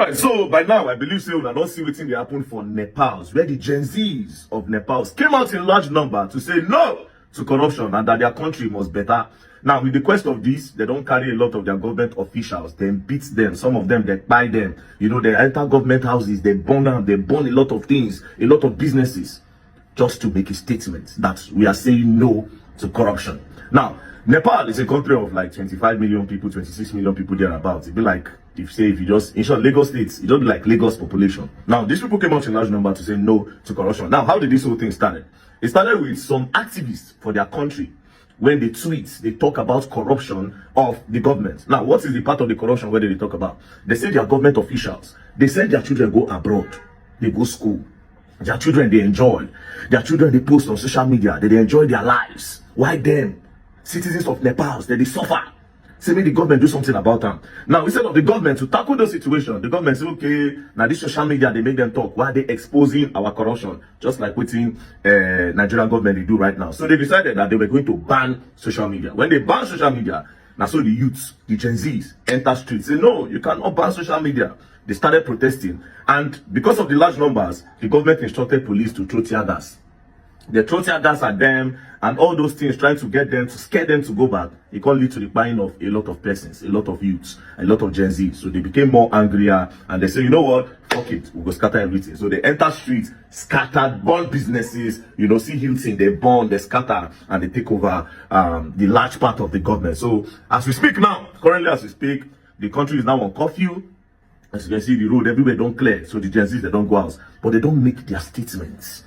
Alright, so by now I believe so I don't see wetin dey happen for Nepal, where the Gen Zs of Nepal came out in large number to say no to corruption and that their country must better. Now, with the quest of this, they don't carry a lot of their government officials, they beat them, some of them, they buy them, you know, they enter government houses, they burn them, they burn a lot of things, a lot of businesses, just to make a statement that we are saying no to corruption. Now, Nepal is a country of like 25 million people, 26 million people thereabouts. It'd be like, if you just, in short, Lagos states, it don't be like Lagos population. Now, these people came out in large number to say no to corruption. Now, how did this whole thing start? It started with some activists for their country. When they tweet, they talk about corruption of the government. Now, what is the part of the corruption where they talk about? They say their government officials, they send their children go abroad, they go school. Their children, they enjoy. Their children, they post on social media, they enjoy their lives. Why them? Citizens of Nepal, they suffer. Say, maybe the government do something about them. Now, instead of the government to tackle those situations, the government say, okay, now this social media, they make them talk. Why are they exposing our corruption? Just like within Nigerian government they do right now. So they decided that they were going to ban social media. When they ban social media, now so the youths, the Gen Zs, enter streets. Say, no, you cannot ban social media. They started protesting. And because of the large numbers, the government instructed police to throw tear gas. They throw tear gas at them and all those things, trying to get them, to scare them to go back. It can lead to the buying of a lot of persons, a lot of youths, a lot of Gen Z. So they became more angrier and they say, you know what, fuck it, we'll go scatter everything. So they enter streets, scattered, burn businesses, you know, see Hilton, they burn, they scatter, and they take over the large part of the government. So as we speak now, currently as we speak, the country is now on curfew. As you can see, the road everywhere don't clear. So the Gen Zs, they don't go out, but they don't make their statements.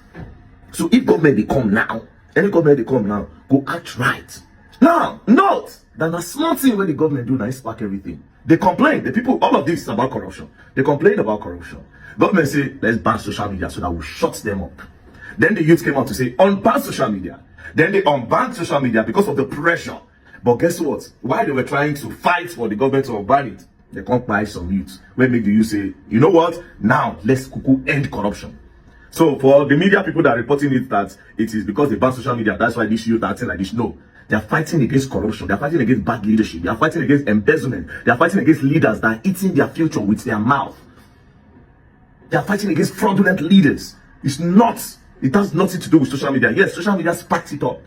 So if government they come now, any government they come now, go act right. Now, not that a small thing when the government do now spark everything. They complain. The people, all of this is about corruption. They complain about corruption. Government say, let's ban social media so that we shut them up. Then the youth came out to say, unban social media. Then they unbanned social media because of the pressure. But guess what? While they were trying to fight for the government to unban it, they can't buy some youths. When make the youth say, you know what? Now, let's end corruption. So for the media people that are reporting it that it is because they ban social media, that's why this youth are acting like this. No, they are fighting against corruption. They are fighting against bad leadership. They are fighting against embezzlement. They are fighting against leaders that are eating their future with their mouth. They are fighting against fraudulent leaders. It has nothing to do with social media. Yes, social media sparked it up.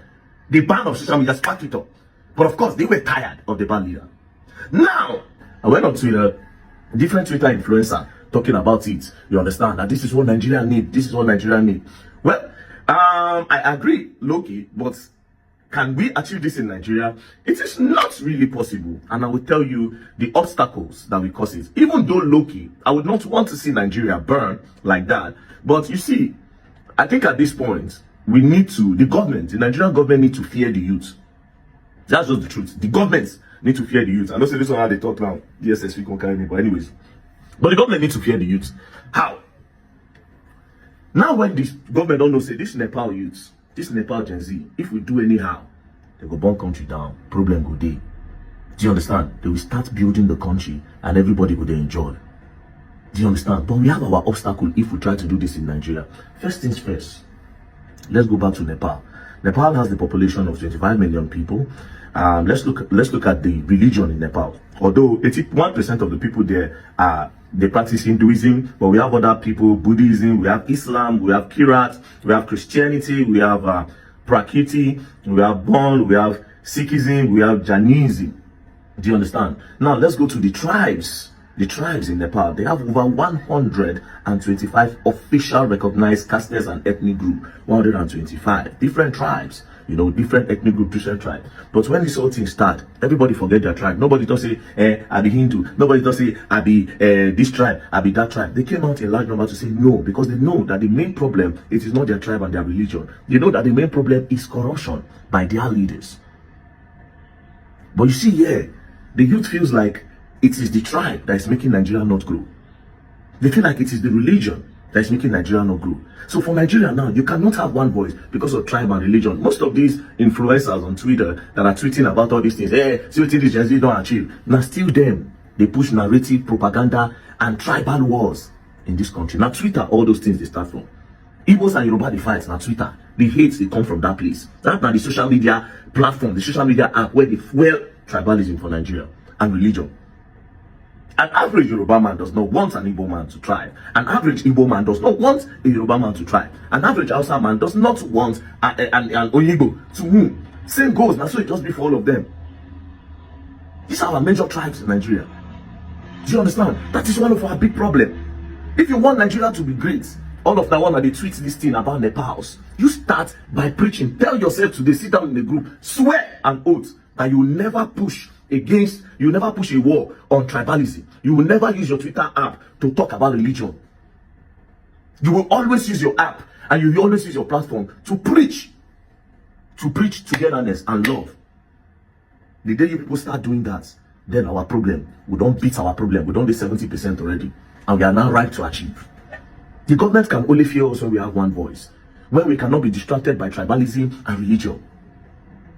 The ban of social media sparked it up. But of course, they were tired of the bad leader. Now, I went on Twitter, different Twitter influencer, talking about it. You understand that this is what Nigeria need. This is what Nigeria need. Well, I agree, Loki, but can we achieve this in Nigeria? It is not really possible. And I will tell you the obstacles that will cause it. Even though Loki, I would not want to see Nigeria burn like that. But you see, I think at this point, we need to, the Nigerian government need to fear the youth. That's just the truth. The governments need to fear the youth. I know say this one how they talk now. DSS we can carry me, but anyways. But the government needs to fear the youth. How? Now when this government don't know, say this Nepal youths, this Nepal Gen Z, if we do anyhow, they go burn country down, problem go day. Do you understand? They will start building the country and everybody will enjoy. Do you understand? But we have our obstacle if we try to do this in Nigeria. First things first, let's go back to Nepal. Nepal has the population of 25 million people. Let's look at the religion in Nepal. Although 81% of the people there they practice Hinduism, but we have other people, Buddhism, we have Islam, we have Kirat, we have Christianity, we have Prakriti, we have Bon, we have Sikhism, we have Jainism. Do you understand? Now let's go to the tribes. The tribes in Nepal, they have over 125 official recognized castes and ethnic groups. 125 different tribes, you know, different ethnic group, different tribes. But when this whole thing start, everybody forget their tribe. Nobody don't say, I be Hindu. Nobody don't say, I be this tribe, I be that tribe. They came out in large number to say no, because they know that the main problem, it is not their tribe and their religion. They know that the main problem is corruption by their leaders. But you see here, the youth feels like it is the tribe that is making Nigeria not grow. They feel like it is the religion that is making Nigeria not grow. So for Nigeria now, you cannot have one voice because of tribe and religion. Most of these influencers on Twitter that are tweeting about all these things, see what these Gen Z don't achieve. Now still them, they push narrative, propaganda, and tribal wars in this country. Now Twitter, all those things they start from. Igbos and Yoruba, they fight. Now Twitter, the hates, they come from that place. That's now the social media platform, the social media app where they fuel tribalism for Nigeria and religion. An average Yoruba man does not want an Igbo man to try. An average Igbo man does not want a Yoruba man to try. An average Hausa man does not want an Oyibo to whom. Same goes, now so it just be for all of them. These are our major tribes in Nigeria. Do you understand? That is one of our big problems. If you want Nigeria to be great, all of that one that they tweet this thing about Nepals, you start by preaching. Tell yourself today, sit down in the group, swear an oath that you will never push against, you will never push a war on tribalism. You will never use your Twitter app to talk about religion. You will always use your app and you will always use your platform to preach togetherness and love. The day you people start doing that, then our problem, we don't beat our problem. We don't do 70% already. And we are now ripe to achieve. The government can only fear us when we have one voice. When we cannot be distracted by tribalism and religion.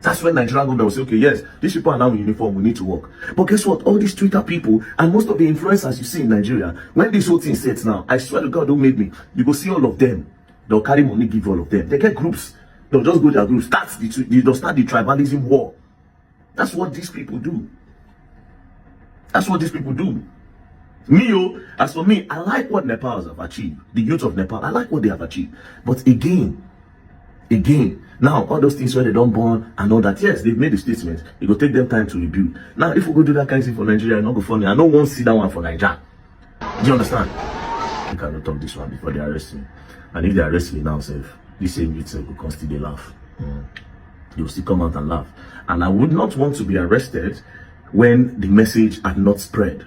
That's when Nigerian government will say, okay, yes, these people are now in uniform, we need to work. But guess what? All these Twitter people and most of the influencers you see in Nigeria, when this whole thing sets now, I swear to God, don't make me. You go see all of them. They'll carry money, give all of them. They get groups. They'll just go to their groups. They'll start the tribalism war. That's what these people do. That's what these people do. As for me, I like what Nepals have achieved. The youth of Nepal, I like what they have achieved. But again, now all those things where they don't born and all that, yes, they've made a statement. It will take them time to rebuild. Now, if we go do that kind of thing for Nigeria, it's not go funny. I don't want to see that one for Nigeria. Do you understand? You cannot talk this one before they arrest me. And if they arrest me now, this same youth will constantly laugh. They will still come out and laugh. And I would not want to be arrested when the message had not spread.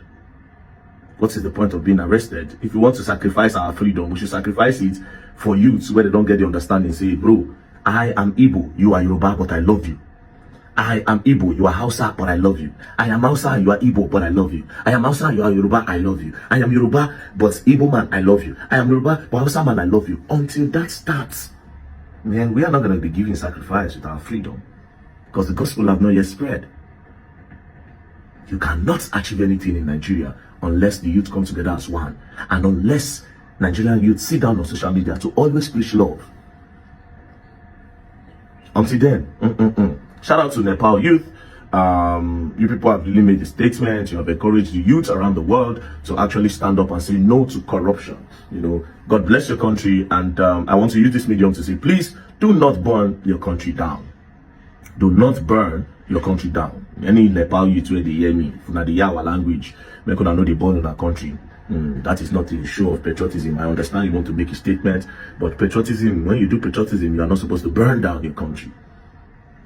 What is the point of being arrested? If you want to sacrifice our freedom, we should sacrifice it for youths where they don't get the understanding. Say, bro, I am Igbo, you are Yoruba, but I love you. I am Igbo, you are Hausa, but I love you. I am Hausa, you are Igbo, but I love you. I am Hausa, you are Yoruba, I love you. I am Yoruba, but Igbo man, I love you. I am Yoruba, but Hausa man, I love you. Until that starts, man, we are not going to be giving sacrifice with our freedom. Because the gospel have not yet spread. You cannot achieve anything in Nigeria unless the youth come together as one. And unless Nigerian youth sit down on social media to always preach love. Until then, shout out to Nepal youth. You people have really made a statement. You have encouraged the youth around the world to actually stand up and say no to corruption. You know, God bless your country. And I want to use this medium to say, please do not burn your country down. Do not burn your country down. Any Nepal youth where they hear me, from the Yawa language, make I know they born in our country. That is not a show of patriotism. I understand you want to make a statement, but patriotism, when you do patriotism, you are not supposed to burn down your country.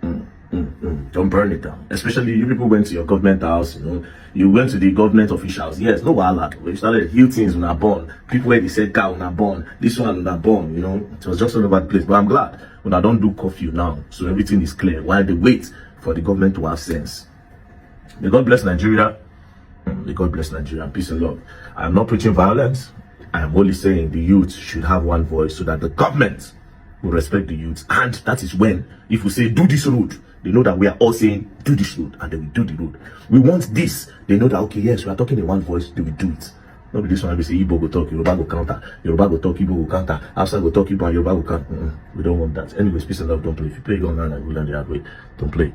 Don't burn it down. Especially you people went to your government house, you know, you went to the government officials. Yes, no wahala. We started heal things when I born. People where they said cow when I born, this one when I born, you know, it was just all over the place. But I'm glad when I don't do curfew now, so everything is clear while they wait for the government to have sense. May God bless Nigeria. May God bless Nigeria. Peace and love. I am not preaching violence. I am only saying the youth should have one voice so that the government will respect the youth. And that is when, if we say do this road, they know that we are all saying do this road, and they will do the road. We want this. They know that, okay, yes, we are talking in one voice, they will do it. Not this one, we say Igbo go talk, Yoruba go counter, Yoruba go talk, Igbo go counter, outside go talk, Igbo and Yoruba go counter. We don't want that. Anyways, peace and love, don't play. If you play, go online and go down the hard way. Don't play.